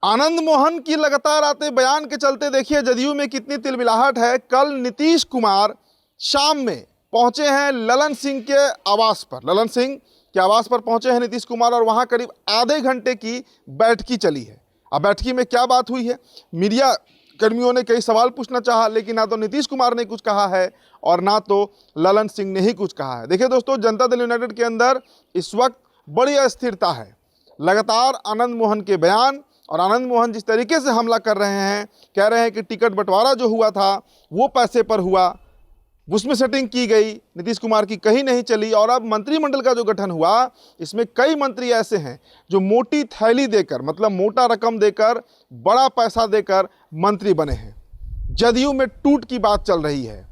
आनंद मोहन की लगातार आते बयान के चलते देखिए जदयू में कितनी तिलमिलाहट है। कल नीतीश कुमार शाम में पहुंचे हैं ललन सिंह के आवास पर। ललन सिंह के आवास पर पहुंचे हैं नीतीश कुमार और वहां करीब आधे घंटे की बैठकी चली है। अब बैठकी में क्या बात हुई है, मीडिया कर्मियों ने कई सवाल पूछना चाहा, लेकिन ना तो नीतीश कुमार ने कुछ कहा है और ना तो ललन सिंह ने ही कुछ कहा है। देखिए दोस्तों, जनता दल यूनाइटेड के अंदर इस वक्त बड़ी अस्थिरता है। लगातार आनंद मोहन के बयान और आनंद मोहन जिस तरीके से हमला कर रहे हैं, कह रहे हैं कि टिकट बंटवारा जो हुआ था वो पैसे पर हुआ, उसमें सेटिंग की गई, नीतीश कुमार की कहीं नहीं चली। और अब मंत्रिमंडल का जो गठन हुआ, इसमें कई मंत्री ऐसे हैं जो मोटी थैली देकर, मतलब मोटा रकम देकर, बड़ा पैसा देकर मंत्री बने हैं। जदयू में टूट की बात चल रही है।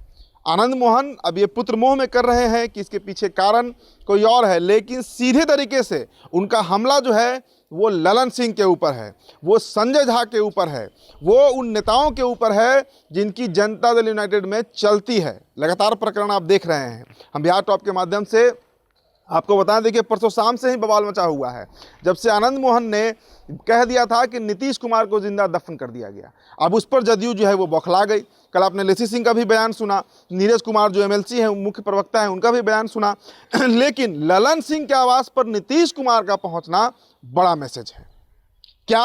आनंद मोहन अब ये पुत्र मोह में कर रहे हैं कि इसके पीछे कारण कोई और है, लेकिन सीधे तरीके से उनका हमला जो है वो ललन सिंह के ऊपर है, वो संजय झा के ऊपर है, वो उन नेताओं के ऊपर है जिनकी जनता दल यूनाइटेड में चलती है। लगातार प्रकरण आप देख रहे हैं। हम बिहार टॉप के माध्यम से आपको बताएं, देखिए परसों शाम से ही बवाल मचा हुआ है, जब से आनंद मोहन ने कह दिया था कि नीतीश कुमार को जिंदा दफन कर दिया गया। अब उस पर जदयू जो है वो बौखला गई। कल आपने लेसी सिंह का भी बयान सुना, नीरज कुमार जो एमएलसी हैं, मुख्य प्रवक्ता हैं, उनका भी बयान सुना। लेकिन ललन सिंह के आवास पर नीतीश कुमार का पहुंचना बड़ा मैसेज है। क्या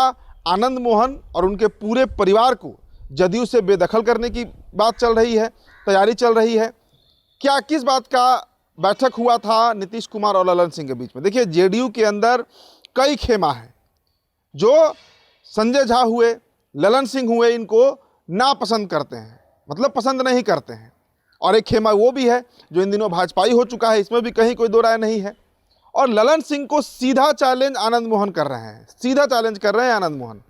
आनंद मोहन और उनके पूरे परिवार को जदयू से बेदखल करने की बात चल रही है, तैयारी चल रही है? क्या किस बात का बैठक हुआ था नीतीश कुमार और ललन सिंह के बीच में? देखिए, जेडीयू के अंदर कई खेमा है। जो संजय झा हुए, ललन सिंह हुए, इनको नापसंद करते हैं, मतलब पसंद नहीं करते हैं। और एक खेमा वो भी है जो इन दिनों भाजपाई हो चुका है, इसमें भी कहीं कोई दो राय नहीं है। और ललन सिंह को सीधा चैलेंज आनंद मोहन कर रहे हैं, सीधा चैलेंज कर रहे हैं आनंद मोहन।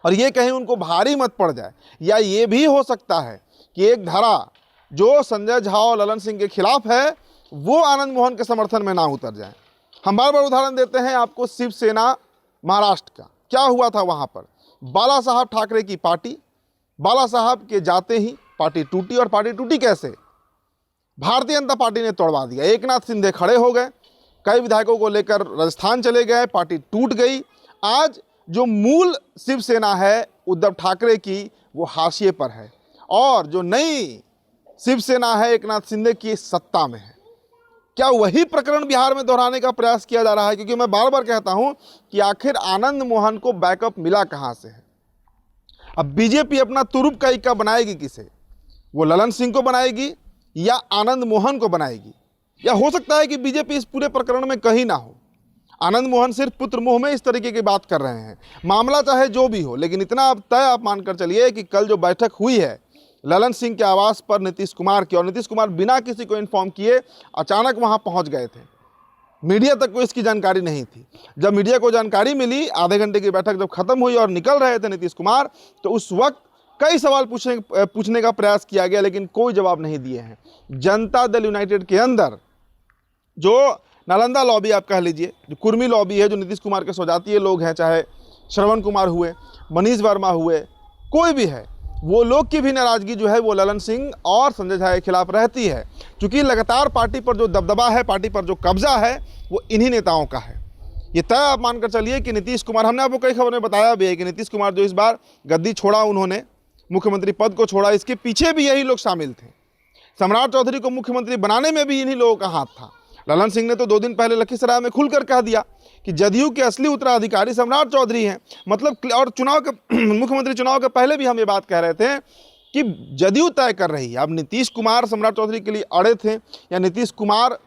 और ये कहीं उनको भारी मत पड़ जाए, या ये भी हो सकता है कि एक धारा जो संजय झा और ललन सिंह के खिलाफ है वो आनंद मोहन के समर्थन में ना उतर जाए। हम बार बार उदाहरण देते हैं आपको शिवसेना महाराष्ट्र का। क्या हुआ था वहाँ पर? बाला साहब ठाकरे की पार्टी, बाला साहब के जाते ही पार्टी टूटी। और पार्टी टूटी कैसे? भारतीय जनता पार्टी ने तोड़वा दिया। एकनाथ शिंदे खड़े हो गए, कई विधायकों को लेकर राजस्थान चले गए, पार्टी टूट गई। आज जो मूल शिवसेना है उद्धव ठाकरे की, वो हाशिए पर है, और जो नई शिवसेना है एकनाथ शिंदे की सत्ता में है। क्या वही प्रकरण बिहार में दोहराने का प्रयास किया जा रहा है? क्योंकि मैं बार बार कहता हूं कि आखिर आनंद मोहन को बैकअप मिला कहां से है? अब बीजेपी अपना तुरुप का इक्का बनाएगी किसे? वो ललन सिंह को बनाएगी या आनंद मोहन को बनाएगी? या हो सकता है कि बीजेपी इस पूरे प्रकरण में कहीं ना हो। आनंद मोहन सिर्फ पुत्र मोह में इस तरीके की बात कर रहे हैं। मामला चाहे जो भी हो, लेकिन इतना आप तय आप मानकर चलिए कि कल जो बैठक हुई है ललन सिंह के आवास पर नीतीश कुमार की, और नीतीश कुमार बिना किसी को इन्फॉर्म किए अचानक वहां पहुंच गए थे। मीडिया तक को इसकी जानकारी नहीं थी। जब मीडिया को जानकारी मिली, आधे घंटे की बैठक जब खत्म हुई और निकल रहे थे नीतीश कुमार, तो उस वक्त कई सवाल पूछने का प्रयास किया गया, लेकिन कोई जवाब नहीं दिए हैं। जनता दल यूनाइटेड के अंदर जो नालंदा लॉबी आप कह लीजिए, जो कुर्मी लॉबी है, जो नीतीश कुमार के सौजातीय लोग हैं, चाहे श्रवण कुमार हुए, मनीष वर्मा हुए, कोई भी है, वो लोग की भी नाराजगी जो है वो ललन सिंह और संजय झा के खिलाफ रहती है। क्योंकि लगातार पार्टी पर जो दबदबा है, पार्टी पर जो कब्जा है, वो इन्हीं नेताओं का है। ये तय आप मानकर चलिए कि नीतीश कुमार, हमने आपको कई खबरों में बताया भी है कि नीतीश कुमार जो इस बार गद्दी छोड़ा, उन्होंने मुख्यमंत्री पद को छोड़ा, इसके पीछे भी यही लोग शामिल थे। सम्राट चौधरी को मुख्यमंत्री बनाने में भी इन्हीं लोगों का हाथ था। ललन सिंह ने तो 2 दिन पहले लखीसराय में खुलकर कह दिया कि जदयू के असली उत्तराधिकारी सम्राट चौधरी हैं। मतलब, और चुनाव के मुख्यमंत्री चुनाव के पहले भी हम ये बात कह रहे थे कि जदयू तय कर रही है। अब नीतीश कुमार सम्राट चौधरी के लिए अड़े थे, या नीतीश कुमार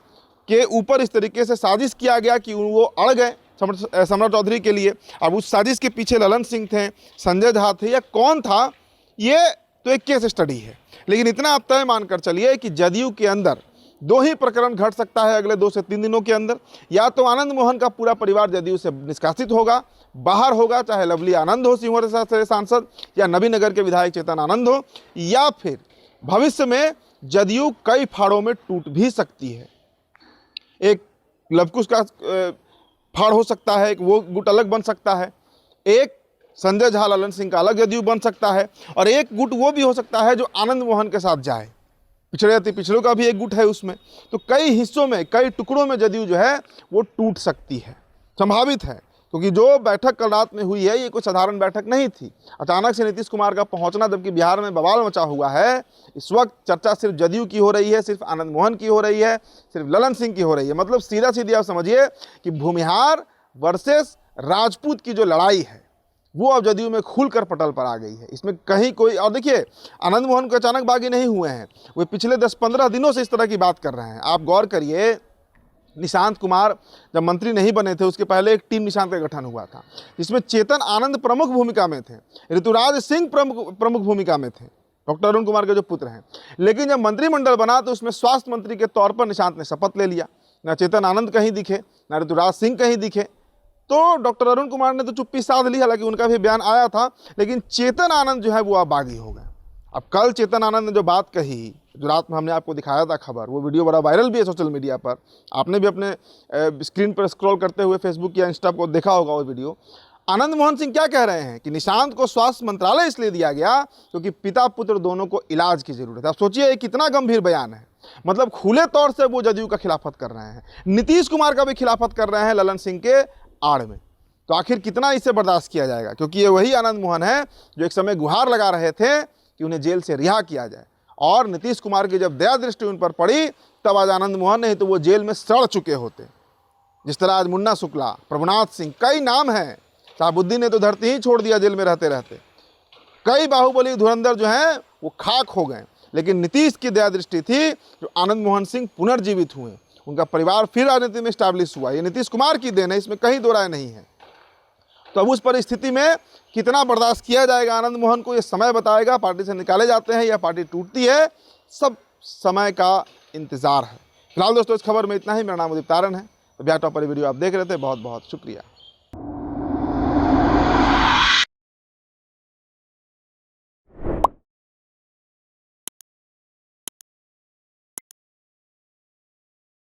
के ऊपर इस तरीके से साजिश किया गया कि वो अड़ गए सम्राट चौधरी के लिए। अब उस साजिश के पीछे ललन सिंह थे, संजय झा थे, या कौन था, ये तो एक केस स्टडी है। लेकिन इतना आप तय मानकर चलिए कि जदयू के अंदर 2 ही प्रकरण घट सकता है अगले 2 से 3 दिनों के अंदर। या तो आनंद मोहन का पूरा परिवार जदयू से निष्कासित होगा, बाहर होगा, चाहे लवली आनंद हो सीहोर से सांसद, या नबीनगर के विधायक चेतन आनंद हो, या फिर भविष्य में जदयू कई फाड़ों में टूट भी सकती है। एक लवकुश का फाड़ हो सकता है, एक वो गुट अलग बन सकता है, एक संजय झा ललन सिंह का अलग जदयू बन सकता है, और एक गुट वो भी हो सकता है जो आनंद मोहन के साथ जाए। पिछड़े अति पिछड़ों का भी एक गुट है उसमें। तो कई हिस्सों में, कई टुकड़ों में जदयू जो है वो टूट सकती है। संभावित है क्योंकि जो बैठक कल रात में हुई है ये कोई साधारण बैठक नहीं थी। अचानक से नीतीश कुमार का पहुंचना, जबकि बिहार में बवाल मचा हुआ है, इस वक्त चर्चा सिर्फ जदयू की हो रही है, सिर्फ आनंद मोहन की हो रही है, सिर्फ ललन सिंह की हो रही है। मतलब सीधा सीधी आप समझिए कि भूमिहार वर्सेस राजपूत की जो लड़ाई है वो अब जदयू में खुलकर पटल पर आ गई है। इसमें कहीं कोई, और देखिए आनंद मोहन को अचानक बागी नहीं हुए हैं, वे पिछले 10-15 दिनों से इस तरह की बात कर रहे हैं। आप गौर करिए, निशांत कुमार जब मंत्री नहीं बने थे उसके पहले एक टीम निशांत का गठन हुआ था जिसमें चेतन आनंद प्रमुख भूमिका में थे, ऋतुराज सिंह प्रमुख भूमिका में थे, डॉक्टर अरुण कुमार के जो पुत्र हैं। लेकिन जब मंत्रिमंडल बना तो उसमें स्वास्थ्य मंत्री के तौर पर निशांत ने शपथ ले लिया। ना चेतन आनंद कहीं दिखे, ना ऋतुराज सिंह कहीं दिखे, तो डॉक्टर अरुण कुमार ने तो चुप्पी साध ली, हालांकि उनका भी बयान आया था, लेकिन चेतन आनंद जो है वो अब बागी हो गए। अब कल चेतन आनंद ने जो बात कही, जो रात में हमने आपको दिखाया था खबर, वो वीडियो बड़ा वायरल भी है सोशल मीडिया पर, आपने भी अपने स्क्रीन पर स्क्रॉल करते हुए फेसबुक या इंस्टा को देखा होगा वो वीडियो। आनंद मोहन सिंह क्या कह रहे हैं कि निशांत को स्वास्थ्य मंत्रालय इसलिए दिया गया क्योंकि पिता पुत्र दोनों को इलाज की जरूरत है। आप सोचिए ये कितना गंभीर बयान है। मतलब खुले तौर से वो जदयू का खिलाफत कर रहे हैं, नीतीश कुमार का भी खिलाफत कर रहे हैं ललन सिंह के आड़ में। तो आखिर कितना इसे बर्दाश्त किया जाएगा, क्योंकि ये वही आनंद मोहन है जो एक समय गुहार लगा रहे थे कि उन्हें जेल से रिहा किया जाए, और नीतीश कुमार की जब दया दृष्टि उन पर पड़ी तब आज आनंद मोहन नहीं तो वो जेल में सड़ चुके होते। जिस तरह आज मुन्ना शुक्ला, प्रभुनाथ सिंह, कई नाम हैं, शहाबुद्दीन ने तो धरती ही छोड़ दिया जेल में रहते रहते, कई बाहुबली धुरंधर जो हैं वो खाक हो गए। लेकिन नीतीश की दया दृष्टि थी जो आनंद मोहन सिंह पुनर्जीवित हुए, उनका परिवार फिर राजनीति में स्टैब्लिश हुआ। ये नीतीश कुमार की देन है, इसमें कहीं दो राय नहीं है। तो अब उस परिस्थिति में कितना बर्दाश्त किया जाएगा आनंद मोहन को, ये समय बताएगा। पार्टी से निकाले जाते हैं या पार्टी टूटती है, सब समय का इंतजार है। फिलहाल दोस्तों इस खबर में इतना ही। मेरा नाम उदित तारण है। तो बिहार टॉपर वीडियो आप देख रहे थे, बहुत बहुत शुक्रिया।